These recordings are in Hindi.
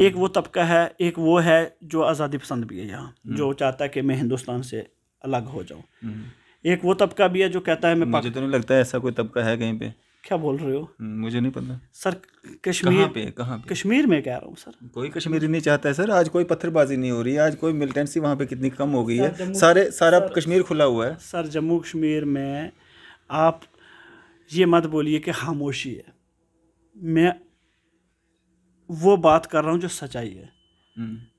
एक वो तबका है, एक वो है जो आज़ादी पसंद भी है यहाँ, जो चाहता है कि मैं हिंदुस्तान से अलग हो जाऊँ। एक वो तबका भी है जो कहता है मैं मुझे तो नहीं लगता है ऐसा कोई तबका है कहीं पे। क्या बोल रहे हो मुझे नहीं पता। सर? कहाँ पे कहाँ पे? कश्मीर में कह रहा हूँ सर। कोई कश्मीरी नहीं चाहता है सर। आज कोई पत्थरबाजी नहीं हो रही है, आज कोई मिलिटेंसी वहाँ पे कितनी कम हो गई है। सारा कश्मीर खुला हुआ है सर। जम्मू कश्मीर में आप ये मत बोलिए कि खामोशी है। मैं वो बात कर रहा हूँ जो सच्चाई है,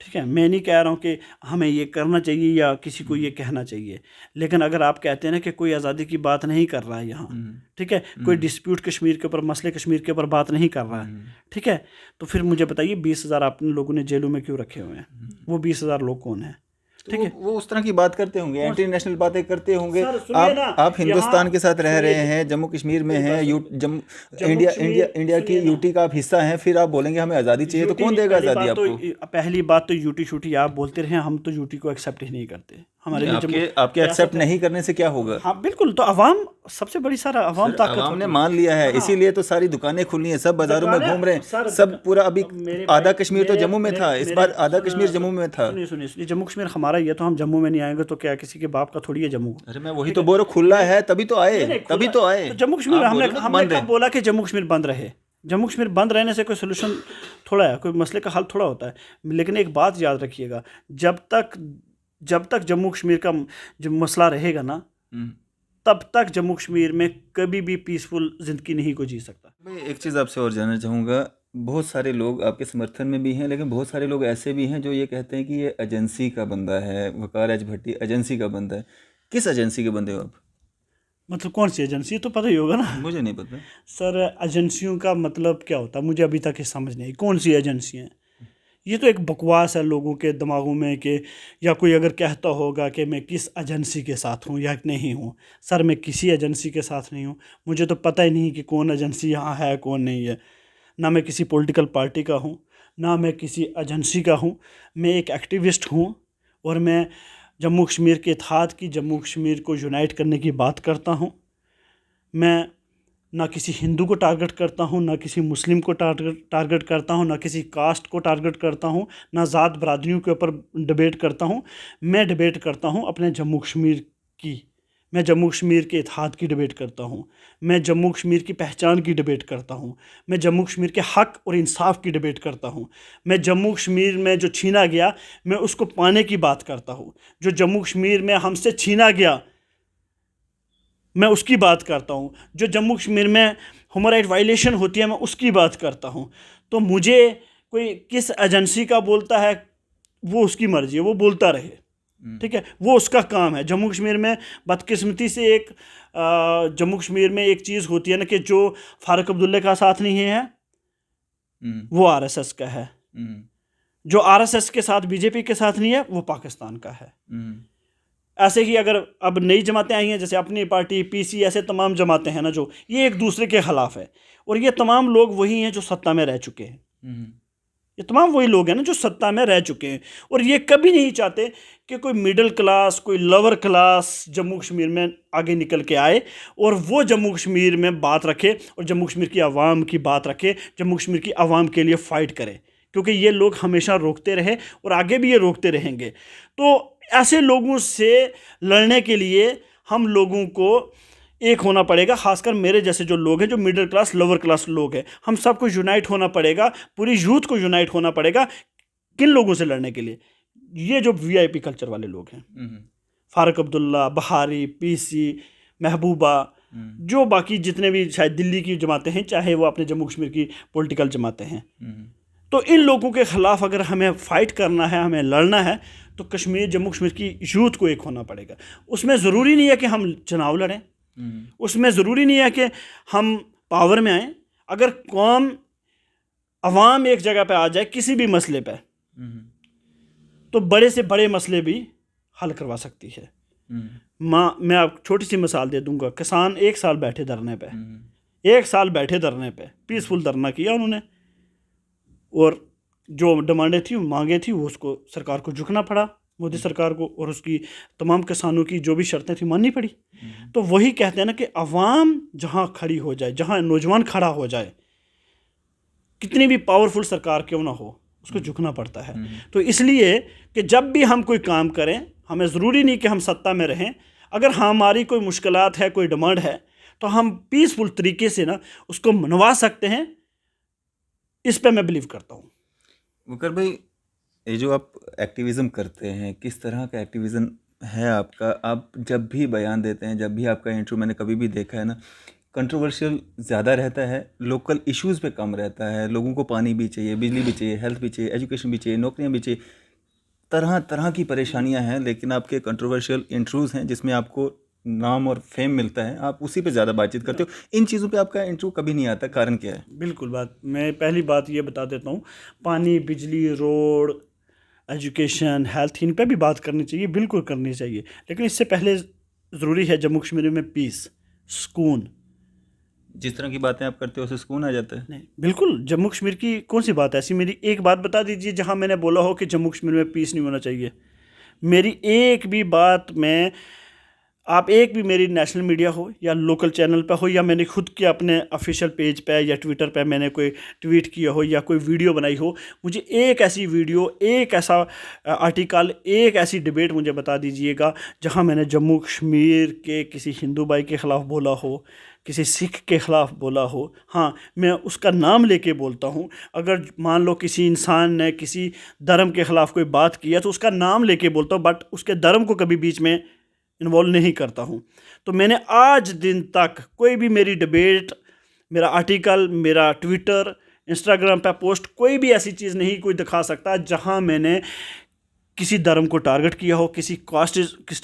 ठीक है। मैं नहीं कह रहा हूँ कि हमें ये करना चाहिए या किसी को ये कहना चाहिए, लेकिन अगर आप कहते हैं ना कि कोई आज़ादी की बात नहीं कर रहा है यहाँ, ठीक है, कोई डिस्प्यूट कश्मीर के ऊपर, मसले कश्मीर के ऊपर बात नहीं कर रहा है, ठीक है, तो फिर मुझे बताइए 20,000 आपने लोगों ने जेलों में क्यों रखे हुए हैं? वो 20,000 लोग कौन हैं? ठीक है, वो उस तरह की बात करते होंगे, एंटी नेशनल बातें करते होंगे। सर, आप हिंदुस्तान के साथ रह रहे हैं, जम्मू कश्मीर में हैं, इंडिया की यूटी का आप हिस्सा हैं, फिर आप बोलेंगे हमें आज़ादी चाहिए, तो कौन देगा आज़ादी आपको? पहली बात तो यूटी शूटी आप बोलते रहे, हम तो यूटी को एक्सेप्ट ही नहीं करते। हमारे लिए आपके एक्सेप्ट नहीं करने से क्या होगा? हाँ बिल्कुल, तो अवाम सबसे बड़ी सारा अवाम ताकत अवाम ने मान लिया है, इसीलिए तो सारी दुकानें खुली हैं, सब बाजारों में घूम रहे हैं, सब पूरा। अभी आधा कश्मीर तो जम्मू में था, इस बार आधा कश्मीर जम्मू में था। सुनिए, जम्मू कश्मीर हमारा ये तो हम जम्मू में नहीं आएंगे तो क्या किसी के बाप का थोड़ी है जम्मू? अरे मैं वही तो बोल रहा हूँ, खुला है तभी तो आए। जम्मू कश्मीर हमने कब बोला कि जम्मू कश्मीर बंद रहे? जम्मू कश्मीर बंद रहने से कोई सोल्यूशन थोड़ा है, कोई मसले का हल थोड़ा होता है। लेकिन एक बात याद रखिएगा, जब तक जम्मू कश्मीर का जो मसला रहेगा ना, तब तक जम्मू कश्मीर में कभी भी पीसफुल ज़िंदगी नहीं को जी सकता। मैं एक चीज़ आपसे और जानना चाहूँगा, बहुत सारे लोग आपके समर्थन में भी हैं, लेकिन बहुत सारे लोग ऐसे भी हैं जो ये कहते हैं कि ये एजेंसी का बंदा है, वकार एच भट्टी एजेंसी का बंदा है। किस एजेंसी के बंदे हो आप? मतलब कौन सी एजेंसी, तो पता ही होगा ना। मुझे नहीं पता सर, एजेंसियों का मतलब क्या होता है मुझे अभी तक ये समझ नहीं आई, कौन सी एजेंसियाँ हैं? ये तो एक बकवास है लोगों के दिमागों में कि, या कोई अगर कहता होगा कि मैं किस एजेंसी के साथ हूँ या नहीं हूँ। सर, मैं किसी एजेंसी के साथ नहीं हूँ, मुझे तो पता ही नहीं कि कौन एजेंसी यहाँ है कौन नहीं है। ना मैं किसी पॉलिटिकल पार्टी का हूँ, ना मैं किसी एजेंसी का हूँ। मैं एक एक्टिविस्ट हूँ और मैं जम्मू कश्मीर के इत्तेहाद की, जम्मू कश्मीर को यूनाइट करने की बात करता हूँ। मैं ना किसी हिंदू को टारगेट करता हूँ, ना किसी मुस्लिम को टारगेट करता हूँ, ना किसी कास्ट को टारगेट करता हूँ, ना ज़ात बरादरियों के ऊपर डिबेट करता हूँ। मैं डिबेट करता हूँ अपने जम्मू कश्मीर की। मैं जम्मू कश्मीर के इत्तेहाद की डिबेट करता हूँ। मैं जम्मू कश्मीर की पहचान की डिबेट करता हूँ। मैं जम्मू कश्मीर के हक़ और इंसाफ की डिबेट करता हूँ। मैं जम्मू कश्मीर में जो छीना गया, मैं उसको पाने की बात करता हूँ। जो जम्मू कश्मीर में हमसे छीना गया, मैं उसकी बात करता हूँ। जो जम्मू कश्मीर में ह्यूमन राइट वायलेशन होती है, मैं उसकी बात करता हूँ। तो मुझे कोई किस एजेंसी का बोलता है वो उसकी मर्ज़ी है, वो बोलता रहे, ठीक है, वो उसका काम है। जम्मू कश्मीर में बदकिस्मती से जम्मू कश्मीर में एक चीज़ होती है ना कि जो फारूक अब्दुल्ला का साथ नहीं है वो आरएसएस का है, जो आरएसएस के साथ बीजेपी के साथ नहीं है वो पाकिस्तान का है। ऐसे ही अगर अब नई जमातें आई हैं, जैसे अपनी पार्टी पीसी, ऐसे तमाम जमातें हैं ना जो ये एक दूसरे के ख़िलाफ़ है, और ये तमाम लोग वही हैं जो सत्ता में रह चुके हैं। ये तमाम वही लोग हैं ना जो सत्ता में रह चुके हैं, और ये कभी नहीं चाहते कि कोई मिडिल क्लास, कोई लोअर क्लास जम्मू कश्मीर में आगे निकल के आए और वो जम्मू कश्मीर में बात रखे और जम्मू कश्मीर की आवाम की बात रखे, जम्मू कश्मीर की आवाम के लिए फ़ाइट करे, क्योंकि ये लोग हमेशा रोकते रहे और आगे भी ये रोकते रहेंगे। तो ऐसे लोगों से लड़ने के लिए हम लोगों को एक होना पड़ेगा, खासकर मेरे जैसे जो लोग हैं, जो मिडिल क्लास लोअर क्लास लोग हैं, हम सबको यूनाइट होना पड़ेगा, पूरी यूथ को यूनाइट होना पड़ेगा। किन लोगों से लड़ने के लिए? ये जो वीआईपी कल्चर वाले लोग हैं, फारूक अब्दुल्ला, बहारी, पीसी, महबूबा, जो बाकी जितने भी शायद दिल्ली की जमातें हैं, चाहे वो अपने जम्मू कश्मीर की पॉलिटिकल जमातें हैं, तो इन लोगों के ख़िलाफ़ अगर हमें फ़ाइट करना है, हमें लड़ना है, तो जम्मू कश्मीर की यूथ को एक होना पड़ेगा। उसमें ज़रूरी नहीं है कि हम चुनाव लड़ें, उसमें ज़रूरी नहीं है कि हम पावर में आएँ। अगर कौम, अवाम एक जगह पे आ जाए किसी भी मसले पे, तो बड़े से बड़े मसले भी हल करवा सकती है। मैं आप छोटी सी मिसाल दे दूंगा। किसान 1 साल बैठे धरने पे, 1 साल बैठे धरने पे, पीसफुल धरना किया उन्होंने, और जो डिमांडें थी, मांगे थी, वो उसको सरकार को झुकना पड़ा, मोदी सरकार को, और उसकी तमाम किसानों की जो भी शर्तें थी माननी पड़ी। तो वही कहते हैं ना कि अवाम जहाँ खड़ी हो जाए, जहाँ नौजवान खड़ा हो जाए, कितनी भी पावरफुल सरकार क्यों ना हो, उसको झुकना पड़ता है। तो इसलिए कि जब भी हम कोई काम करें, हमें ज़रूरी नहीं कि हम सत्ता में रहें, अगर हमारी कोई मुश्किलात है, कोई डिमांड है, तो हम पीसफुल तरीके से ना उसको मनवा सकते हैं। इस पे मैं बिलीव करता हूँ। वकार भाई, ये जो आप एक्टिविज़म करते हैं, किस तरह का एक्टिविज़म है आपका? आप जब भी बयान देते हैं, जब भी आपका इंटरव्यू मैंने कभी भी देखा है ना, कंट्रोवर्शियल ज़्यादा रहता है, लोकल इश्यूज़ पे कम रहता है। लोगों को पानी भी चाहिए, बिजली भी चाहिए, हेल्थ भी चाहिए, एजुकेशन भी चाहिए, नौकरियां भी चाहिए, तरह तरह की परेशानियां हैं, लेकिन आपके कंट्रोवर्शियल इंटरव्यूज़ हैं जिसमें आपको नाम और फेम मिलता है, आप उसी पे ज़्यादा बातचीत करते हो। इन चीज़ों पे आपका इंटरव्यू कभी नहीं आता, कारण क्या है? बिल्कुल मैं पहली बात ये बता देता हूँ, पानी, बिजली, रोड, एजुकेशन, हेल्थ, इन पे भी बात करनी चाहिए, बिल्कुल करनी चाहिए। लेकिन इससे पहले ज़रूरी है जम्मू कश्मीर में पीस, सुकून। जिस तरह की बातें आप करते हो उससे सुकून आ जाता है। नहीं, बिल्कुल जम्मू कश्मीर की कौन सी बात है ऐसी? मेरी एक बात बता दीजिए जहाँ मैंने बोला हो कि जम्मू कश्मीर में पीस नहीं होना चाहिए। मेरी एक भी बात में, आप एक भी मेरी नेशनल मीडिया हो या लोकल चैनल पे हो या मैंने खुद के अपने ऑफिशियल पेज पे या ट्विटर पे मैंने कोई ट्वीट किया हो या कोई वीडियो बनाई हो, मुझे एक ऐसी वीडियो, एक ऐसा आर्टिकल, एक ऐसी डिबेट मुझे बता दीजिएगा जहां मैंने जम्मू कश्मीर के किसी हिंदू भाई के ख़िलाफ़ बोला हो, किसी सिख के ख़िलाफ़ बोला हो। हाँ, मैं उसका नाम लेके बोलता हूँ। अगर मान लो किसी इंसान ने किसी धर्म के ख़िलाफ़ कोई बात किया तो उसका नाम लेके बोलता हूँ, बट उसके धर्म को कभी बीच में इन्वॉल्व नहीं करता हूँ। तो मैंने आज दिन तक कोई भी मेरी डिबेट, मेरा आर्टिकल, मेरा ट्विटर, इंस्टाग्राम पे पोस्ट, कोई भी ऐसी चीज़ नहीं कोई दिखा सकता जहाँ मैंने किसी धर्म को टारगेट किया हो, किसी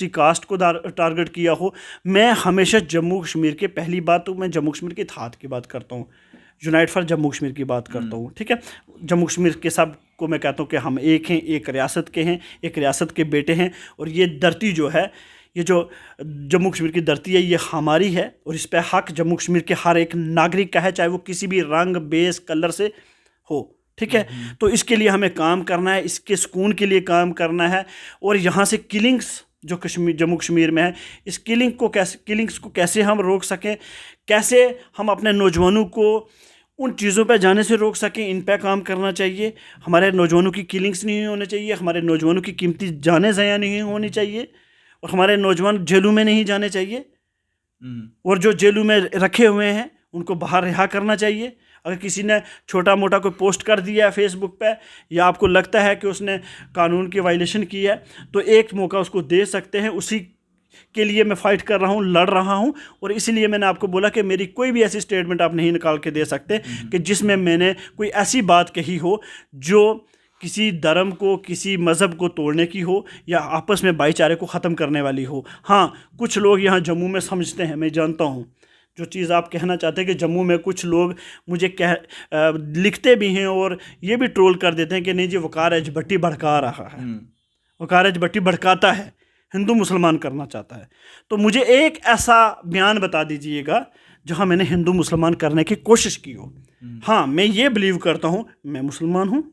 कास्ट को टारगेट किया हो। मैं हमेशा जम्मू कश्मीर के, पहली बात तो मैं जम्मू कश्मीर के इत्तेहाद की बात करता हूँ, यूनाइट फॉर जम्मू कश्मीर की बात करता हूँ। ठीक है, जम्मू कश्मीर के सब को मैं कहता हूँ कि हम एक हैं, एक रियासत के हैं, एक रियासत के बेटे हैं। और ये धरती जो है, ये जो जम्मू कश्मीर की धरती है, ये हमारी है और इस पर हक जम्मू कश्मीर के हर एक नागरिक का है, चाहे वो किसी भी रंग, बेस, कलर से हो। ठीक है, तो इसके लिए हमें काम करना है, इसके सुकून के लिए काम करना है। और यहाँ से किलिंग्स जो जम्मू कश्मीर में है, इस किलिंग्स को कैसे हम रोक सकें, कैसे हम अपने नौजवानों को उन चीज़ों पे जाने से रोक सकें, इन पे काम करना चाहिए। हमारे नौजवानों की किलिंग्स नहीं होने चाहिए, हमारे नौजवानों की कीमती जानें ज़ाया नहीं होनी चाहिए, और हमारे नौजवान जेलों में नहीं जाने चाहिए, और जो जेलों में रखे हुए हैं उनको बाहर रिहा करना चाहिए। अगर किसी ने छोटा मोटा कोई पोस्ट कर दिया है फेसबुक पे, या आपको लगता है कि उसने कानून की वायलेशन की है, तो एक मौका उसको दे सकते हैं। उसी के लिए मैं फ़ाइट कर रहा हूँ, लड़ रहा हूँ। और इसलिए मैंने आपको बोला कि मेरी कोई भी ऐसी स्टेटमेंट आप नहीं निकाल के दे सकते कि जिसमें मैंने कोई ऐसी बात कही हो जो किसी धर्म को, किसी मज़हब को तोड़ने की हो या आपस में भाईचारे को ख़त्म करने वाली हो। हाँ, कुछ लोग यहाँ जम्मू में समझते हैं, मैं जानता हूँ जो चीज़ आप कहना चाहते हैं कि जम्मू में कुछ लोग मुझे लिखते भी हैं और ये भी ट्रोल कर देते हैं कि नहीं जी, वकार एच भट्टी भड़का रहा है, वकार एच भट्टी भड़काता है, हिंदू मुसलमान करना चाहता है। तो मुझे एक ऐसा बयान बता दीजिएगा जहाँ मैंने हिंदू मुसलमान करने की कोशिश की हो। हाँ, मैं ये बिलीव करता हूँ, मैं मुसलमान हूँ,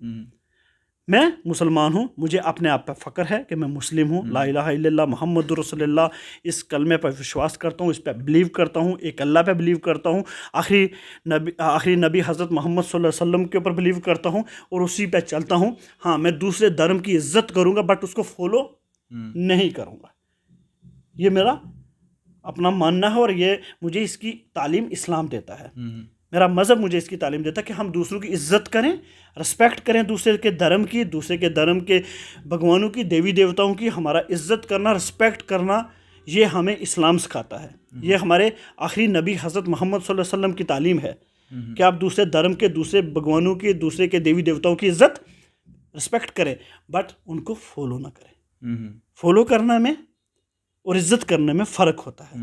मैं मुसलमान हूँ, मुझे अपने आप पर फ़ख्र है कि मैं मुस्लिम हूँ। ला इलाहा इल्लल्लाह मुहम्मदुर रसूलुल्लाह, इस कलमे पर विश्वास करता हूँ, इस पर बिलीव करता हूँ, एक अल्लाह पे बिलीव करता हूँ, आखिरी नबी हज़रत मोहम्मद सल्लल्लाहु अलैहि वसल्लम के ऊपर बिलीव करता हूँ और उसी पे चलता हूँ। हाँ, मैं दूसरे धर्म की इज़्ज़त करूँगा बट उसको फॉलो नहीं करूँगा। ये मेरा अपना मानना है और ये मुझे इसकी तालीम इस्लाम देता है। मेरा मज़हब मुझे इसकी तालीम देता है कि हम दूसरों की इज़्ज़त करें, रिस्पेक्ट करें, दूसरे के धर्म की, दूसरे के धर्म के भगवानों की, देवी देवताओं की हमारा इज़्ज़त करना, रिस्पेक्ट करना, ये हमें इस्लाम सिखाता है। ये हमारे आखिरी नबी हज़रत मोहम्मद सल्लल्लाहु अलैहि वसल्लम की तालीम है कि आप दूसरे धर्म के, दूसरे भगवानों की, दूसरे के देवी देवताओं की इज़्ज़त, रिस्पेक्ट करें, बट उनको फॉलो ना करें। फॉलो करना में और इज़्ज़त करने में फ़र्क होता है।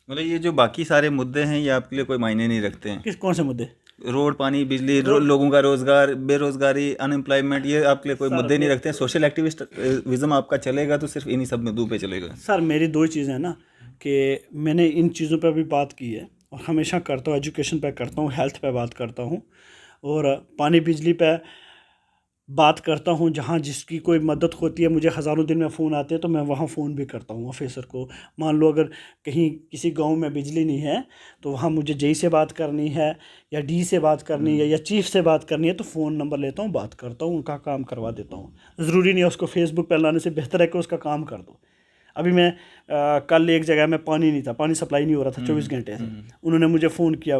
मतलब ये जो बाकी सारे मुद्दे हैं ये आपके लिए कोई मायने नहीं रखते हैं? कौन से मुद्दे? रोड, पानी, बिजली, लोगों का रोजगार, बेरोजगारी, अनएम्प्लॉयमेंट, ये आपके लिए कोई मुद्दे नहीं रखते हैं? सोशल एक्टिविज्म आपका चलेगा तो सिर्फ इन्हीं सब मुद्दों पे चलेगा? सर, मेरी दो चीज़ें हैं ना कि मैंने इन चीज़ों पे भी बात की है और हमेशा करता हूँ। एजुकेशन पे करता हूँ, हेल्थ पे बात करता हूँ और पानी बिजली पे बात करता हूँ, जहाँ जिसकी कोई मदद होती है, मुझे हज़ारों दिन में फ़ोन आते हैं तो मैं वहाँ फ़ोन भी करता हूँ ऑफिसर को। मान लो अगर कहीं किसी गांव में बिजली नहीं है तो वहाँ मुझे जेई से बात करनी है या डी से बात करनी है या चीफ से बात करनी है, तो फ़ोन नंबर लेता हूँ, बात करता हूँ, उनका काम करवा देता हूँ। ज़रूरी नहीं है उसको फेसबुक पर लाने से, बेहतर है कि उसका काम कर दो। अभी मैं कल एक जगह में पानी नहीं था, पानी सप्लाई नहीं हो रहा था 24 घंटे से, उन्होंने मुझे फ़ोन किया,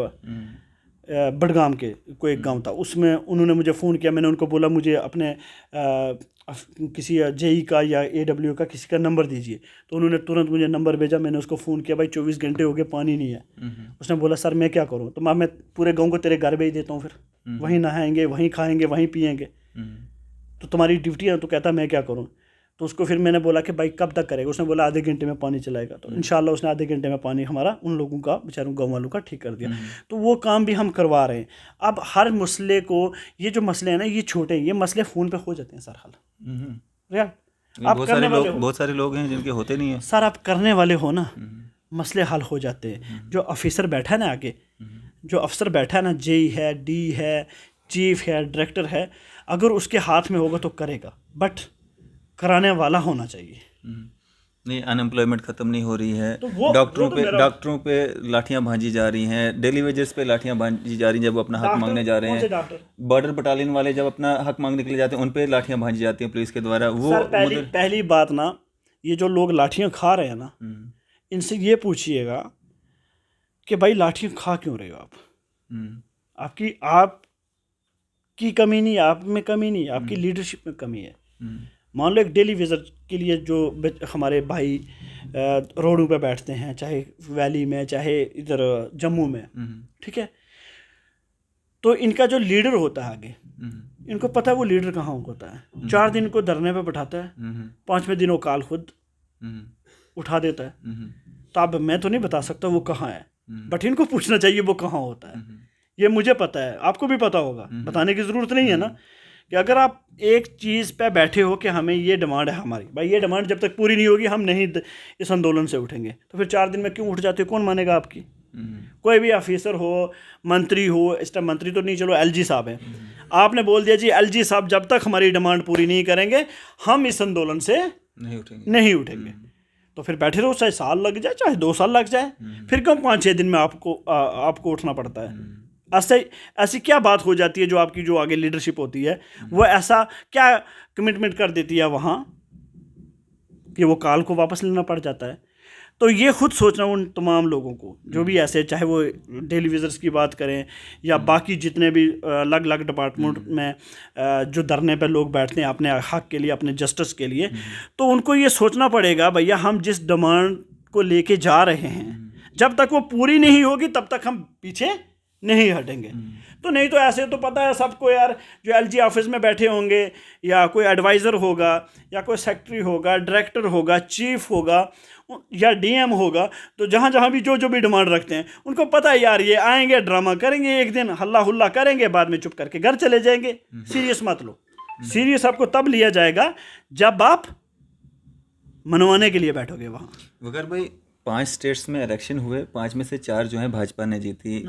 बडगाम के कोई एक गांव था, उसमें उन्होंने मुझे फ़ोन किया। मैंने उनको बोला मुझे अपने किसी जेई का या एडब्ल्यू का किसी का नंबर दीजिए, तो उन्होंने तुरंत मुझे नंबर भेजा। मैंने उसको फ़ोन किया, भाई 24 घंटे हो गए पानी नहीं है। उसने बोला सर मैं क्या करूं? तो मैं पूरे गांव को तेरे घर भेज देता हूं, फिर वहीं नहाएंगे, वहीं खाएंगे, वहीं पिएंगे, तो तुम्हारी ड्यूटी है। तो कहता मैं क्या करूं? तो उसको फिर मैंने बोला कि भाई कब तक करेगा? उसने बोला आधे घंटे में पानी चलाएगा। तो इंशाल्लाह उसने आधे घंटे में पानी हमारा उन लोगों का, बेचारों गाँव वालों का, ठीक कर दिया। तो वो काम भी हम करवा रहे हैं। अब हर मसले को, ये जो मसले हैं ना ये छोटे हैं, ये मसले फ़ोन पे हो जाते हैं सर हल। यार आप करने वाले हो, बहुत सारे लोग हैं जिनके होते नहीं है सर आप करने वाले हो ना, मसले हल हो जाते हैं। जो ऑफिसर बैठा है ना आगे, जो अफसर बैठा है ना, जेई है, डी है, चीफ है, डायरेक्टर है, अगर उसके हाथ में होगा तो करेगा, बट कराने वाला होना चाहिए। नहीं, अनएम्प्लॉयमेंट ख़त्म नहीं हो रही है। तो वो डॉक्टरों तो पे मेरा, डॉक्टरों पे लाठियां भांजी जा रही हैं, डेली वेजेस पे लाठियां भांजी जा रही हैं जब वो अपना हक मांगने जा रहे कौन से हैं। डॉक्टर? बॉर्डर बटालियन वाले जब अपना हक मांगने के लिए जाते हैं उन पे लाठियां भांजी जाती हैं पुलिस के द्वारा। वो सर पहली बात ना, ये जो लोग लाठियां खा रहे हैं ना, इनसे ये पूछिएगा कि भाई लाठियां खा क्यों रहे हो आप? आपकी कमी नहीं, आप में कमी नहीं, आपकी लीडरशिप में कमी है। मान लो एक डेली विजिट के लिए जो हमारे भाई रोडों पे बैठते हैं, चाहे वैली में, चाहे इधर जम्मू में, ठीक है, तो इनका जो लीडर होता है आगे, इनको पता है वो लीडर कहाँ होता है। 4 दिन को धरने पे बैठाता है, 5वें दिन वो काल खुद उठा देता है। तो अब मैं तो नहीं बता सकता वो कहाँ है, बट इनको पूछना चाहिए वो कहाँ होता है। ये मुझे पता है, आपको भी पता होगा, बताने की ज़रूरत नहीं है ना। कि अगर आप एक चीज़ पे बैठे हो कि हमें ये डिमांड है हमारी, भाई ये डिमांड जब तक पूरी नहीं होगी हम नहीं इस आंदोलन से उठेंगे, तो फिर 4 दिन में क्यों उठ जाते हो? कौन मानेगा आपकी? कोई भी ऑफिसर हो, मंत्री हो, इस टाइम मंत्री तो नहीं, चलो एलजी साहब है, आपने बोल दिया जी एलजी साहब जब तक हमारी डिमांड पूरी नहीं करेंगे हम इस आंदोलन से नहीं उठेंगे। तो फिर बैठे रहो, चाहे साल लग जाए, चाहे 2 साल लग जाए, फिर क्यों 5-6 दिन में आपको उठना पड़ता है? ऐसी क्या बात हो जाती है जो आपकी जो आगे लीडरशिप होती है वो ऐसा क्या कमिटमेंट कर देती है वहाँ कि वो काल को वापस लेना पड़ जाता है? तो ये खुद सोचना उन तमाम लोगों को जो भी ऐसे, चाहे वो डेली विजिटर्स की बात करें या बाकी जितने भी अलग अलग डिपार्टमेंट में जो धरने पे लोग बैठते हैं अपने हक के लिए, अपने जस्टिस के लिए, तो उनको ये सोचना पड़ेगा भैया हम जिस डिमांड को लेके जा रहे हैं जब तक वो पूरी नहीं होगी तब तक हम पीछे नहीं हटेंगे। तो नहीं तो ऐसे तो पता है सबको यार, जो एलजी ऑफिस में बैठे होंगे या कोई एडवाइज़र होगा या कोई सेक्रेटरी होगा, डायरेक्टर होगा, चीफ होगा या डीएम होगा, तो जहाँ जहाँ भी जो भी डिमांड रखते हैं उनको पता है यार ये आएंगे, ड्रामा करेंगे, एक दिन हल्ला हुल्ला करेंगे, बाद में चुप करके घर चले जाएंगे। सीरियस मत लो। सीरियस आपको तब लिया जाएगा जब आप मनवाने के लिए बैठोगे वहाँ। वगर भाई 5 स्टेट्स में इलेक्शन हुए, 5 में से 4 जो है भाजपा ने जीती,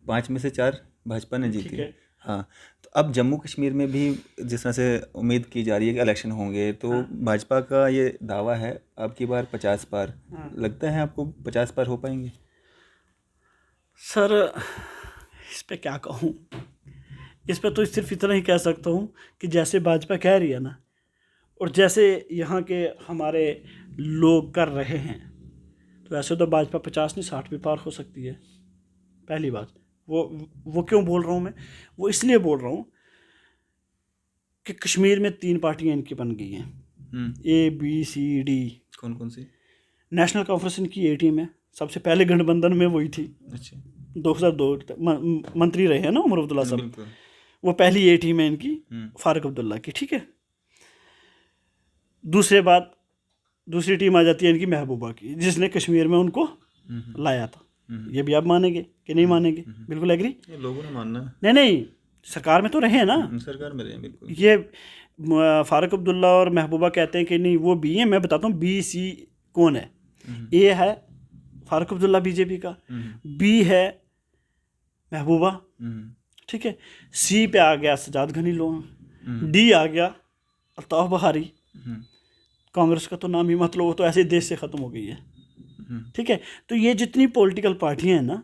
5 में से 4 भाजपा ने जीती। हाँ, तो अब जम्मू कश्मीर में भी जिस तरह से उम्मीद की जा रही है कि इलेक्शन होंगे, तो भाजपा का ये दावा है अब की बार 50 पार। लगता है आपको 50 पार हो पाएंगे? सर इस पे क्या कहूँ, इस पे तो सिर्फ इतना ही कह सकता हूँ कि जैसे भाजपा कह रही है ना और जैसे यहाँ के हमारे लोग कर रहे हैं, तो ऐसे तो भाजपा 50 नहीं 60 भी पार हो सकती है। पहली बात वो क्यों बोल रहा हूँ मैं, वो इसलिए बोल रहा हूँ कि कश्मीर में 3 पार्टियाँ इनकी बन गई हैं, ABCD। कौन कौन सी? नेशनल कॉन्फ्रेंस इनकी A टीम है, सबसे पहले गठबंधन में वही थी। अच्छा, 2002 मंत्री रहे हैं ना उमर अब्दुल्ला साहब, वो पहली A टीम है इनकी, फारूक अब्दुल्ला की, ठीक है। दूसरी टीम आ जाती है इनकी महबूबा की, जिसने कश्मीर में उनको लाया था। ये भी आप मानेंगे कि नहीं मानेंगे? बिल्कुल एग्री। लोगों ने मानना। नहीं सरकार में तो रहे हैं ना, सरकार में रहे बिल्कुल। ये फारूक अब्दुल्ला और महबूबा कहते हैं कि नहीं वो B है, मैं बताता हूँ BC कौन है। A है फारूक अब्दुल्ला बीजेपी का, B है महबूबा, ठीक है। सी पे आ गया सजाद गनी लोन, डी आ गया अल्ताफ बहारी। कांग्रेस का तो नाम ही मत लो, वो तो ऐसे देश से ख़त्म हो गई है। ठीक है। तो ये जितनी पॉलिटिकल पार्टियां हैं ना,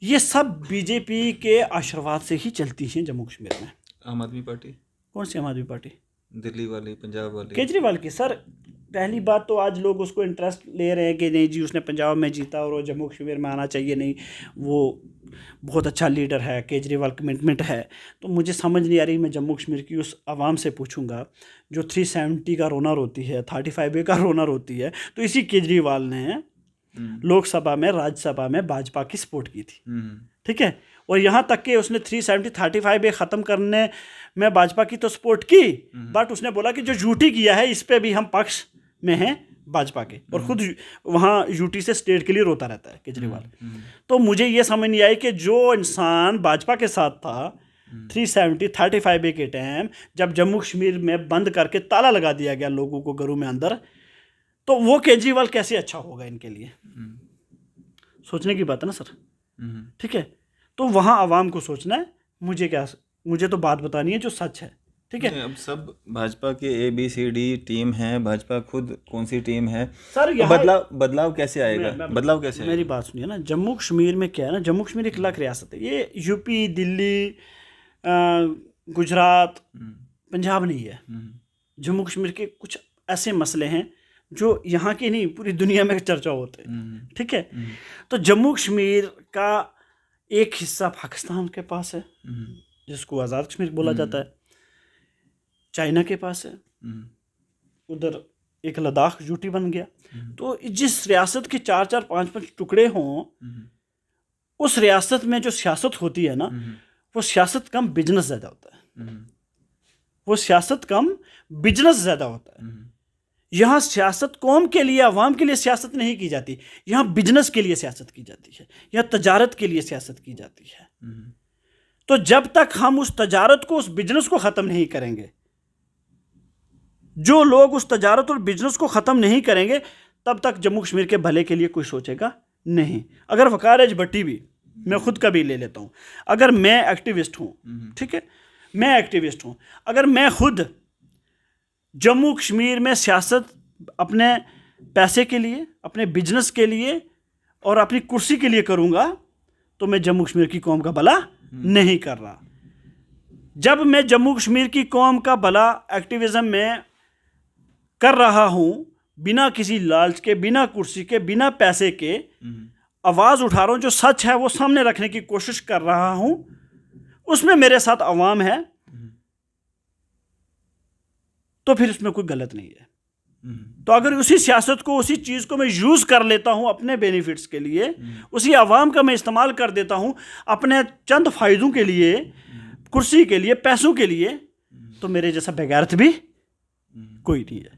ये सब बीजेपी के आशीर्वाद से ही चलती हैं जम्मू कश्मीर में। आम आदमी पार्टी? कौन सी आम आदमी पार्टी? दिल्ली वाली, पंजाब वाली, केजरीवाल की। सर पहली बात तो आज लोग उसको इंटरेस्ट ले रहे हैं कि नहीं जी उसने पंजाब में जीता और वो जम्मू कश्मीर में आना चाहिए, नहीं वो बहुत अच्छा लीडर है, केजरीवाल कमिटमेंट है। तो मुझे समझ नहीं आ रही, मैं जम्मू कश्मीर की उस आवाम से पूछूंगा जो 370 का रोना रोती है, 35A का रोना रोती है। तो इसी केजरीवाल ने लोकसभा में, राज्यसभा में भाजपा की सपोर्ट की थी। ठीक है। और यहाँ तक कि उसने 370 35A ख़त्म करने में भाजपा की तो सपोर्ट की, बट उसने बोला कि जो यूटी किया है इस पे भी हम पक्ष में हैं भाजपा के, और खुद वहाँ यूटी से स्टेट के लिए रोता रहता है केजरीवाल। तो मुझे ये समझ नहीं आई कि जो इंसान भाजपा के साथ था 370 35A के टाइम, जब जम्मू कश्मीर में बंद करके ताला लगा दिया गया लोगों को घरों में अंदर, तो वो केजरीवाल कैसे अच्छा होगा इनके लिए? सोचने की बात है ना सर। ठीक है। तो वहाँ आवाम को सोचना है, मुझे तो बात बतानी है जो सच है। ठीक है। अब सब भाजपा के ABCD टीम है, भाजपा खुद कौन सी टीम है सर? तो बदलाव कैसे आएगा? बदलाव कैसे आएगा? मेरी बात सुनिए ना, जम्मू कश्मीर में क्या है ना, जम्मू कश्मीर एक अलग रियासत है। ये यूपी, दिल्ली, गुजरात, पंजाब नहीं है। जम्मू कश्मीर के कुछ ऐसे मसले हैं जो यहाँ के नहीं पूरी दुनिया में चर्चा होते हैं। ठीक है। तो जम्मू कश्मीर का एक हिस्सा पाकिस्तान के पास है जिसको आज़ाद कश्मीर बोला जाता है, चाइना के पास है, उधर एक लद्दाख यूटी बन गया। तो जिस रियासत के 4-4 5-5 टुकड़े हों, उस रियासत में जो सियासत होती है ना, वो सियासत कम बिजनेस ज़्यादा होता है। वो सियासत कम बिजनेस ज़्यादा होता है। यहाँ सियासत कौम के लिए, अवाम के लिए सियासत नहीं की जाती, यहाँ बिजनेस के लिए सियासत की जाती है, यहाँ तजारत के लिए सियासत की जाती है। तो जब तक हम उस तजारत को, उस बिजनेस को ख़त्म नहीं करेंगे, जो लोग उस तजारत और बिजनेस को ख़त्म नहीं करेंगे, तब तक जम्मू कश्मीर के भले के लिए कोई सोचेगा नहीं। अगर वक़ार एज भट्टी भी, मैं खुद का भी ले लेता हूँ, अगर मैं एक्टिविस्ट हूँ, ठीक है, मैं एक्टिविस्ट हूँ, अगर मैं खुद जम्मू कश्मीर में सियासत अपने पैसे के लिए, अपने बिजनेस के लिए और अपनी कुर्सी के लिए करूँगा, तो मैं जम्मू कश्मीर की कौम का भला नहीं कर रहा। जब मैं जम्मू कश्मीर की कौम का भला एक्टिविज़म में कर रहा हूँ, बिना किसी लालच के, बिना कुर्सी के, बिना पैसे के आवाज़ उठा रहा हूँ, जो सच है वो सामने रखने की कोशिश कर रहा हूँ, उसमें मेरे साथ अवाम है, तो फिर इसमें कोई गलत नहीं है। तो अगर उसी सियासत को, उसी चीज़ को मैं यूज़ कर लेता हूँ अपने बेनिफिट्स के लिए, उसी आवाम का मैं इस्तेमाल कर देता हूँ अपने चंद फ़ायदों के लिए, कुर्सी के लिए, पैसों के लिए, तो मेरे जैसा बेगैरत भी कोई नहीं है।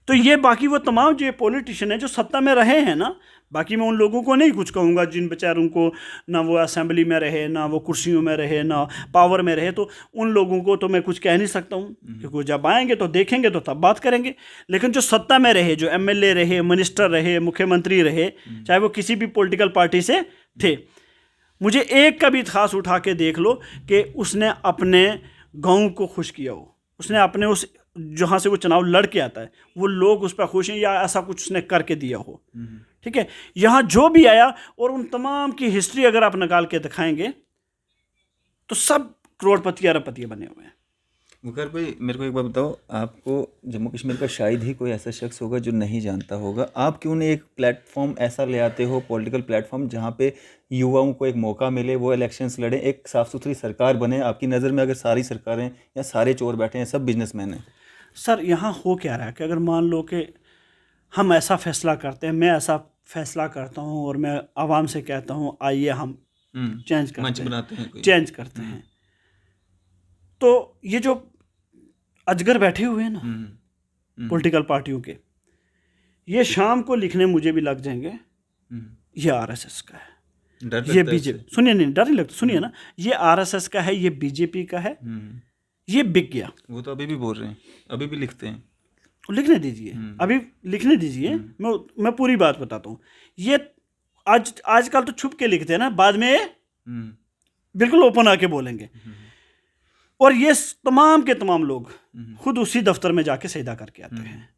तो ये बाकी वो तमाम जो पॉलिटिशियन है जो सत्ता में रहे हैं ना, बाकी मैं उन लोगों को नहीं कुछ कहूँगा जिन बेचारों को ना वो असेंबली में रहे, ना वो कुर्सियों में रहे, ना पावर में रहे, तो उन लोगों को तो मैं कुछ कह नहीं सकता हूँ, क्योंकि जब आएंगे तो देखेंगे तो तब बात करेंगे। लेकिन जो सत्ता में रहे, जो MLA रहे, मिनिस्टर रहे, मुख्यमंत्री रहे, चाहे वो किसी भी पॉलिटिकल पार्टी से थे, मुझे एक का भी खास उठा के देख लो कि उसने अपने गाँव को खुश किया हो, उसने अपने उस जहाँ से वो चुनाव लड़ के आता है वो लोग उस पर खुश हैं या ऐसा कुछ उसने करके दिया हो। ठीक है। यहाँ जो भी आया और उन तमाम की हिस्ट्री अगर आप निकाल के दिखाएंगे तो सब करोड़पति अरबपति बने हुए हैं। मुखर भाई, मेरे को एक बात बताओ, आपको जम्मू कश्मीर का शायद ही कोई ऐसा शख्स होगा जो नहीं जानता होगा, आप क्यों नहीं एक प्लेटफॉर्म ऐसा ले आते हो, पॉलिटिकल प्लेटफॉर्म, जहाँ पे युवाओं को एक मौका मिले, वो इलेक्शंस लड़े, एक साफ़ सुथरी सरकार बने? आपकी नज़र में अगर सारी सरकारें या सारे चोर बैठे हैं, सब बिजनेसमैन हैं। सर यहाँ हो क्या रहा है कि अगर मान लो कि हम ऐसा फैसला करते हैं, मैं ऐसा फैसला करता हूँ और मैं आवाम से कहता हूँ आइए हम चेंज करते हैं, तो ये जो अजगर बैठे हुए हैं ना पॉलिटिकल पार्टियों के, ये शाम को लिखने मुझे भी लग जाएंगे ये RSS का है, ये बीजेपी, सुनिए नहीं डर नहीं लगता, सुनिए ना, ये RSS का है, ये बीजेपी का है, ये बिक गया। वो तो अभी भी बोल रहे हैं, अभी भी लिखते हैं, लिखने दीजिए, अभी लिखने दीजिए, मैं पूरी बात बताता हूँ। ये आजकल तो छुप के लिखते हैं ना, बाद में बिल्कुल ओपन आके बोलेंगे। और ये तमाम के तमाम लोग खुद उसी दफ्तर में जाके सईदा करके आते हैं।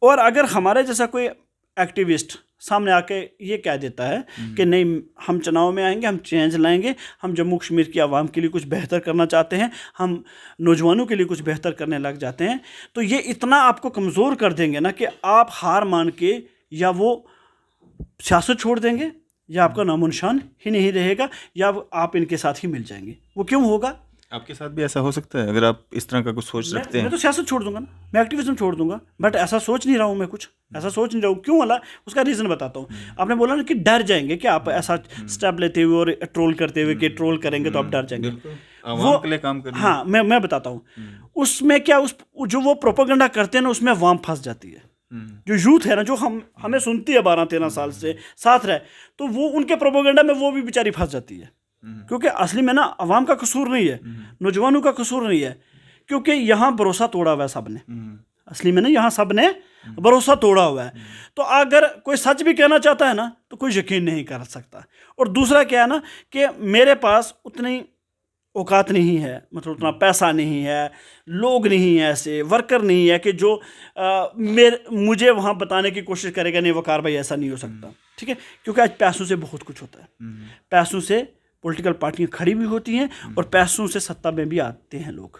और अगर हमारे जैसा कोई एक्टिविस्ट सामने आके ये कह देता है कि नहीं, हम चुनाव में आएंगे, हम चेंज लाएंगे, हम जम्मू कश्मीर की आवाम के लिए कुछ बेहतर करना चाहते हैं, हम नौजवानों के लिए कुछ बेहतर करने लग जाते हैं, तो ये इतना आपको कमज़ोर कर देंगे ना कि आप हार मान के या वो सियासत छोड़ देंगे, या आपका नामो निशान ही नहीं रहेगा, या आप इनके साथ ही मिल जाएंगे। वो क्यों होगा? आपके साथ भी ऐसा हो सकता है अगर आप इस तरह का कुछ सोच सकते हैं? मैं तो सियासत छोड़ दूंगा ना, मैं एक्टिविज्म छोड़ दूंगा, बट ऐसा सोच नहीं रहा हूँ मैं, कुछ ऐसा सोच नहीं रहा हूँ। क्यों वाला? उसका रीज़न बताता हूँ। आपने बोला ना कि डर जाएंगे कि आप ऐसा स्टेप लेते हुए और ट्रोल करते हुए कि ट्रोल करेंगे तो आप डर जाएंगे। वो के लिए काम करना। हाँ, मैं बताता हूँ उसमें क्या, उस जो वो प्रोपेगेंडा करते हैं ना, उसमें अवाम फंस जाती है। जो यूथ है ना, जो हमें सुनती है 12-13 साल से साथ रहे, तो वो उनके प्रोपेगेंडा में वो भी बेचारी फंस जाती है। क्योंकि असली में ना अवाम का कसूर नहीं है, नौजवानों का कसूर नहीं है, क्योंकि यहाँ भरोसा तोड़ा हुआ है सब ने। असली में ना यहाँ सब ने भरोसा तोड़ा हुआ है। तो अगर कोई सच भी कहना चाहता है ना, तो कोई यकीन नहीं कर सकता। और दूसरा क्या है ना कि मेरे पास उतनी औकात नहीं है, मतलब उतना पैसा नहीं है, लोग नहीं है, ऐसे वर्कर नहीं है कि जो मुझे वहाँ बताने की कोशिश करेगा नहीं वकार भाई ऐसा नहीं हो सकता। ठीक है, क्योंकि आज पैसों से बहुत कुछ होता है। पैसों से पॉलिटिकल पार्टियां खड़ी भी होती हैं और पैसों से सत्ता में भी आते हैं लोग।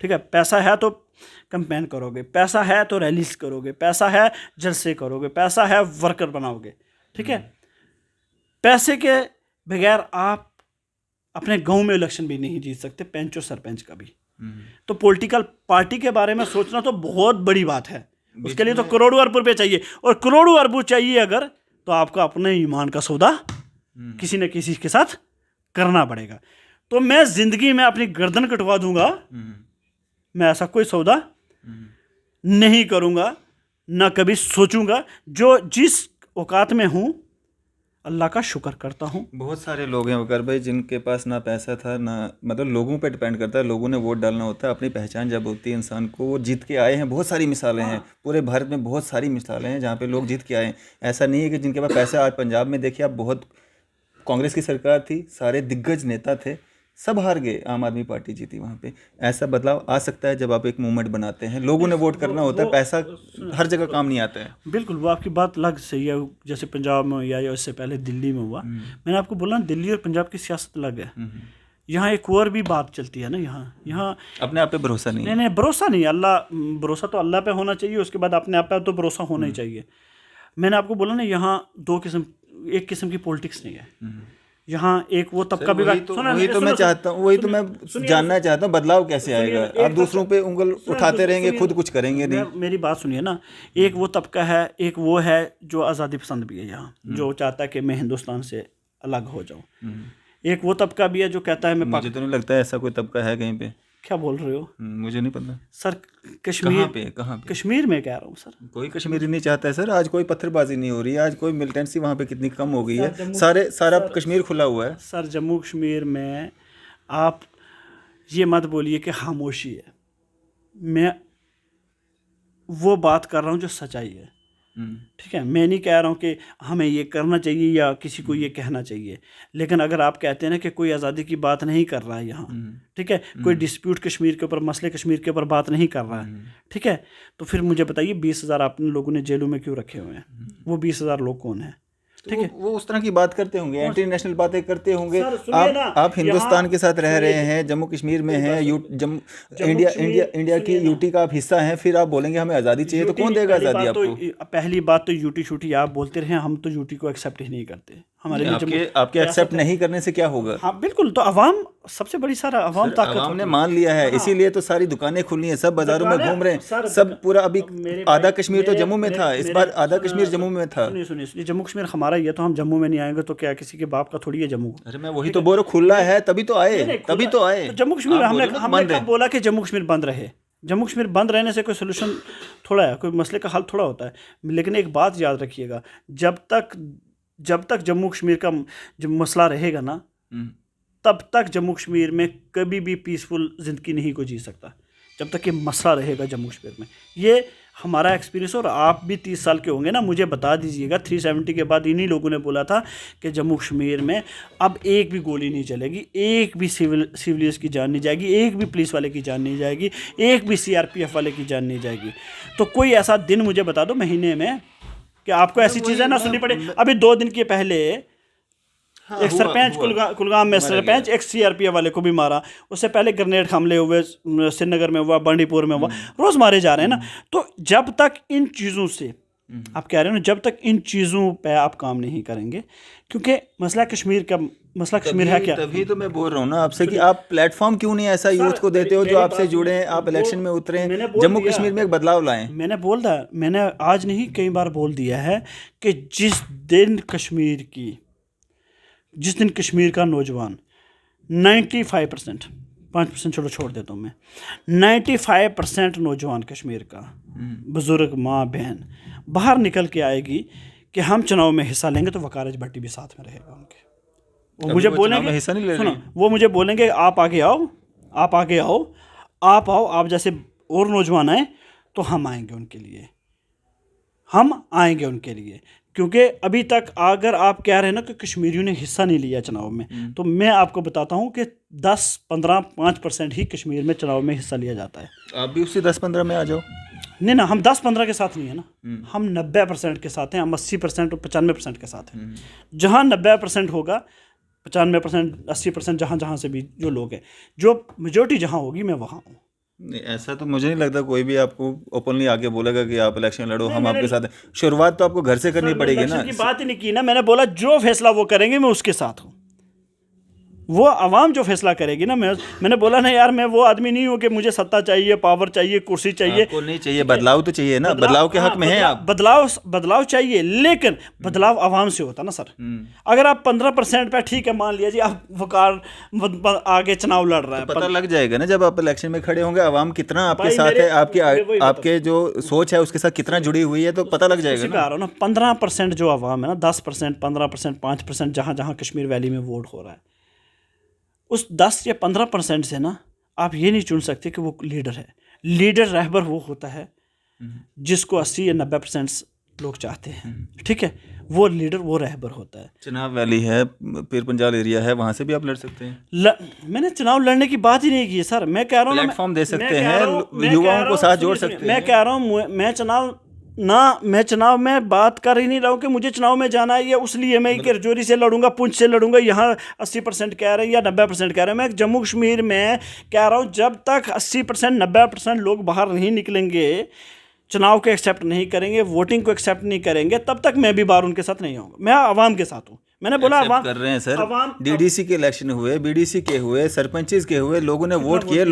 ठीक है, पैसा है तो कैंपेन करोगे, पैसा है तो रैलीज करोगे, पैसा है जलसे करोगे, पैसा है वर्कर बनाओगे। ठीक है, पैसे के बगैर आप अपने गांव में इलेक्शन भी नहीं जीत सकते, पंच और सरपंच का भी। तो पॉलिटिकल पार्टी के बारे में सोचना तो बहुत बड़ी बात है। उसके लिए तो करोड़ों अरब रुपये चाहिए, और करोड़ों अरब चाहिए अगर, तो आपका अपने ईमान का सौदा किसी न किसी के साथ करना पड़ेगा। तो मैं जिंदगी में अपनी गर्दन कटवा दूंगा, मैं ऐसा कोई सौदा नहीं करूंगा, ना कभी सोचूंगा। जो जिस औकात में हूं, अल्लाह का शुक्र करता हूं। बहुत सारे लोग हैं वकार भाई जिनके पास ना पैसा था, ना मतलब लोगों पे डिपेंड करता है, लोगों ने वोट डालना होता है। अपनी पहचान जब होती है इंसान को, वो जीत के आए हैं। बहुत सारी मिसालें हैं पूरे भारत में, बहुत सारी मिसालें हैं जहाँ पे लोग जीत के आए हैं। ऐसा नहीं है कि जिनके पास पैसा, आज पंजाब में देखिए आप, बहुत कांग्रेस की सरकार थी, सारे दिग्गज नेता थे, सब हार गए, आम आदमी पार्टी जीती वहाँ पे। ऐसा बदलाव आ सकता है जब आप एक मूवमेंट बनाते हैं, लोगों ने वोट करना होता है, पैसा हर जगह काम नहीं आता है। बिल्कुल, वो आपकी बात लग सही है। जैसे पंजाब में या इससे पहले दिल्ली में हुआ, मैंने आपको बोला दिल्ली और पंजाब की सियासत अलग है। यहाँ एक और भी बात चलती है ना, यहाँ अपने आप पे भरोसा नहीं। नहीं, भरोसा नहीं, अल्लाह, भरोसा तो अल्लाह पे होना चाहिए, उसके बाद अपने आप पे तो भरोसा होना ही चाहिए। मैंने आपको बोला ना, यहाँ दो किस्म, एक किस्म की पॉलिटिक्स नहीं है यहाँ। एक वो तबका भी, वही तो मैं चाहता हूँ, वही तो मैं जानना चाहता हूँ, बदलाव कैसे आएगा? आप दूसरों पे उंगल उठाते रहेंगे, खुद कुछ करेंगे नहीं। मेरी बात सुनिए ना, एक वो तबका है, एक वो है जो आज़ादी पसंद भी है यहाँ, जो चाहता है कि मैं हिंदुस्तान से अलग हो जाऊँ। एक वो तबका भी है जो कहता है मैं मुझे तो नहीं लगता है ऐसा कोई तबका है कहीं पे। क्या बोल रहे हो? मुझे नहीं पता सर। कश्मीर कहाँ पे? कश्मीर में कह रहा हूँ सर। कोई कश्मीरी नहीं चाहता है सर। आज कोई पत्थरबाजी नहीं हो रही है, आज कोई मिलिटेंसी वहाँ पे कितनी कम हो गई है, सारा कश्मीर खुला हुआ है सर। जम्मू कश्मीर में आप ये मत बोलिए कि खामोशी है, मैं वो बात कर रहा हूँ जो सच्चाई है। ठीक है, मैं नहीं कह रहा हूँ कि हमें ये करना चाहिए या किसी को ये कहना चाहिए, लेकिन अगर आप कहते हैं ना कि कोई आज़ादी की बात नहीं कर रहा है यहाँ, ठीक है, कोई डिस्प्यूट कश्मीर के ऊपर, मसले कश्मीर के ऊपर बात नहीं कर रहा है, ठीक है, तो फिर मुझे बताइए 20,000 आपने लोगों ने जेलों में क्यों रखे हुए हैं? वो 20,000 लोग कौन है? ठीक है, वो उस तरह की बात करते होंगे, एंटी नेशनल बातें करते होंगे। आप हिंदुस्तान के साथ रह रहे हैं, जम्मू कश्मीर में हैं, इंडिया की यूटी का आप हिस्सा हैं, फिर आप बोलेंगे हमें आज़ादी चाहिए, तो कौन देगा आज़ादी आपको? पहली बात तो यूटी शूटी आप बोलते रहे, हम तो यूटी को एक्सेप्ट ही नहीं करते। हमारे लिए आपके एक्सेप्ट नहीं करने से क्या होगा? हाँ बिल्कुल, तो अवाम सबसे बड़ी सारा अवाम ताकत अवाम ने मान लिया है, इसीलिए तो सारी दुकानें खुली हैं, सब बाजारों में घूम रहे हैं, सब पूरा। अभी आधा कश्मीर तो जम्मू में था, इस बार आधा कश्मीर जम्मू में था। सुनिए, जम्मू कश्मीर हमारा ही है, तो हम जम्मू में नहीं आएंगे तो क्या किसी के बाप का थोड़ी है जम्मू? अरे मैं वही तो बोल रहा हूँ, खुला है तभी तो आए, तभी तो आए। जम्मू कश्मीर हमने कब बोला कि जम्मू कश्मीर बंद रहे? जम्मू कश्मीर बंद रहने से कोई सोल्यूशन थोड़ा है, कोई मसले का हल थोड़ा होता है। लेकिन एक बात याद रखिएगा, जब तक जम्मू कश्मीर का जब मसला रहेगा ना, तब तक जम्मू कश्मीर में कभी भी पीसफुल ज़िंदगी नहीं को जी सकता, जब तक ये मसला रहेगा जम्मू कश्मीर में। ये हमारा एक्सपीरियंस, और आप भी 30 साल के होंगे ना, मुझे बता दीजिएगा 370 के बाद इन्हीं लोगों ने बोला था कि जम्मू कश्मीर में अब एक भी गोली नहीं चलेगी, एक भी सिविलियंस की जान नहीं जाएगी, एक भी पुलिस वाले की जान नहीं जाएगी, एक भी CRPF वाले की जान नहीं जाएगी। तो कोई ऐसा दिन मुझे बता दो महीने में कि आपको ऐसी चीज़ें ना सुननी पड़े। अभी 2 दिन के पहले एक सरपंच कुलगाम में सरपंच एक CRPF वाले को भी मारा, उससे पहले ग्रेनेड हमले हुए, श्रीनगर में हुआ, बांडीपुर में हुआ, रोज़ मारे जा रहे हैं ना। तो जब तक इन चीज़ों से आप कह रहे हो ना, जब तक इन चीज़ों पे आप काम नहीं करेंगे, क्योंकि मसला कश्मीर का मसला कश्मीर है क्या। तभी तो मैं बोल रहा हूँ ना आपसे कि आप प्लेटफॉर्म क्यों नहीं ऐसा यूथ को देते हो जो आपसे जुड़े हैं, आप इलेक्शन में उतरे, जम्मू कश्मीर में एक बदलाव लाएं। मैंने आज नहीं कई बार बोल दिया है कि जिस दिन कश्मीर का नौजवान 95%, 5% छोड़ देता हूँ मैं, 95% नौजवान कश्मीर का, बुज़ुर्ग, माँ बहन बाहर निकल के आएगी कि हम चुनाव में हिस्सा लेंगे, तो वकारिज भट्टी भी साथ में रहेगा उनके। वो मुझे बोलेंगे, हिस्सा नहीं ले रही। वो मुझे बोलेंगे आप आगे आओ, आप जैसे और नौजवान आए तो हम आएंगे उनके लिए, क्योंकि अभी तक अगर आप कह रहे हैं ना कि कश्मीरियों ने हिस्सा नहीं लिया चुनाव में, तो मैं आपको बताता हूँ कि 10-15-5% ही कश्मीर में चुनाव में हिस्सा लिया जाता है। आप भी उसी 10-15 में आ जाओ। नहीं ना, हम 10-15 के साथ नहीं है ना, हम 90% के साथ हैं, हम 80% और 95% के साथ हैं। जहाँ 90% होगा, 95%, 80% जहाँ से भी जो लोग हैं, जो मेजोरिटी जहाँ होगी मैं वहाँ हूँ। नहीं, ऐसा तो मुझे नहीं लगता कोई भी आपको ओपनली आगे बोलेगा कि आप इलेक्शन लड़ो, हम आपके साथ हैं। शुरुआत तो आपको घर से करनी पड़ेगी ना। की बात ही नहीं की ना, मैंने बोला जो फैसला वो करेंगे मैं उसके साथ हूँ, वो आवाम जो फैसला करेगी ना। मैंने बोला ना यार, मैं वो आदमी नहीं हूँ कि मुझे सत्ता चाहिए, पावर चाहिए, कुर्सी चाहिए। आपको नहीं चाहिए, बदलाव तो चाहिए ना, बदलाव के हक में हैं आप। बदलाव चाहिए, लेकिन बदलाव आवाम से होता ना सर। अगर आप 15% पे, ठीक है मान लिया जी आप वकार आगे चुनाव लड़ रहा है, पता लग जाएगा ना जब आप इलेक्शन में खड़े होंगे, आवाम कितना आपके साथ है, आपके जो सोच है उसके साथ कितना जुड़ी हुई है, तो पता लग जाएगा ना। 15% जो आवाम है ना, 10%, 15%, 5% जहाँ कश्मीर वैली में वोट हो रहा है, उस 10 या 15% से ना आप ये नहीं चुन सकते कि वो लीडर है। लीडर रहबर वो होता है जिसको 80 या 90% लोग चाहते हैं, ठीक है, वो लीडर, वो रहबर होता है। चुनाव वैली है, पीर पंजाल एरिया है, वहाँ से भी आप लड़ सकते हैं। मैंने चुनाव लड़ने की बात ही नहीं की है सर। मैं कह रहा हूँ प्लेटफॉर्म दे सकते हैं, युवाओं को साथ जोड़ सकते हैं। मैं कह रहा हूँ मैं चुनाव में बात कर ही नहीं रहा हूँ कि मुझे चुनाव में जाना है, या उसलिए मैं रजौरी से लड़ूंगा, पुंछ से लड़ूंगा। यहाँ 80% कह रहे हैं या 90% कह रहे हैं। मैं जम्मू कश्मीर में कह रहा हूँ, जब तक 80% 90% लोग बाहर नहीं निकलेंगे, चुनाव को एक्सेप्ट नहीं करेंगे, वोटिंग को एक्सेप्ट नहीं करेंगे, तब तक मैं भी बाहर उनके साथ नहीं आऊँगा। मैं आवाम के साथ हूँ। मैंने बोला आवाम कर रहे हैं सर, DDC के इलेक्शन हुए, BDC के हुए, सरपंचेस के हुए, लोगों ने वोट किए,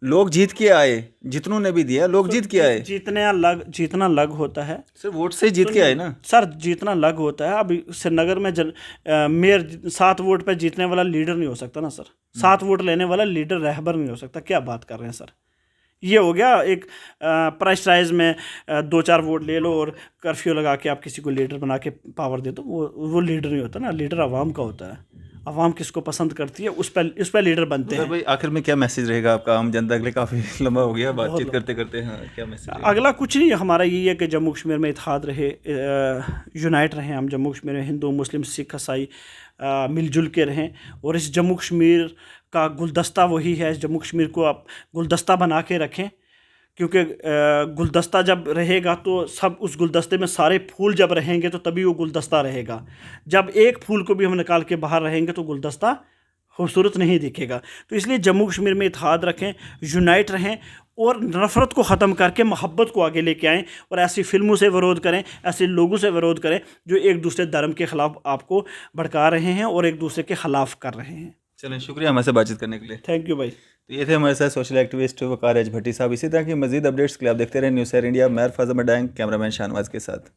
लोग जीत के आए, जितनों ने भी दिया, लोग जीत के आए। जीतना लग होता है सर, वोट से जीत के आए ना सर, जीतना लग होता है। अब श्रीनगर में मेयर 7 वोट पे जीतने वाला लीडर नहीं हो सकता ना सर, 7 वोट लेने वाला लीडर रहबर नहीं हो सकता। क्या बात कर रहे हैं सर, ये हो गया एक प्राइस में 2-4 वोट ले लो और कर्फ्यू लगा के आप किसी को लीडर बना के पावर दे दो, वो लीडर नहीं होता ना। लीडर आवाम का होता है, आवाम किसको पसंद करती है उस पर लीडर बनते हैं। भाई आखिर में क्या मैसेज रहेगा आपका आम जनता के लिए? काफ़ी लंबा हो गया बातचीत करते करते। हाँ, क्या मैसेज? अगला कुछ नहीं, हमारा यही है कि जम्मू कश्मीर में इत्तेहाद रहे, यूनाइट रहें हम। जम्मू कश्मीर में हिंदू, मुस्लिम, सिख, ईसाई मिलजुल के रहें, और इस जम्मू कश्मीर का गुलदस्ता वही है। इस जम्मू कश्मीर को आप गुलदस्ता बना के रखें, क्योंकि गुलदस्ता जब रहेगा तो सब उस गुलदस्ते में सारे फूल जब रहेंगे तो तभी वो गुलदस्ता रहेगा। जब एक फूल को भी हम निकाल के बाहर रहेंगे तो गुलदस्ता खूबसूरत नहीं दिखेगा। तो इसलिए जम्मू कश्मीर में इत्तेहाद रखें, यूनाइट रहें, और नफ़रत को ख़त्म करके मोहब्बत को आगे लेके आएँ, और ऐसी फिल्मों से विरोध करें, ऐसे लोगों से विरोध करें जो एक दूसरे धर्म के ख़िलाफ़ आपको भड़का रहे हैं और एक दूसरे के ख़िलाफ़ कर रहे हैं। चलें, शुक्रिया हमारे से बातचीत करने के लिए। थैंक यू भाई। तो ये थे हमारे साथ सोशल एक्टिविस्ट वकार एच भट्टी साहब। इसी तरह की मजीद अपडेट्स के लिए आप देखते रहे न्यूज़ शेयर इंडिया। मैं फैज़ल मडांग, कैमरामैन शाहनवाज के साथ।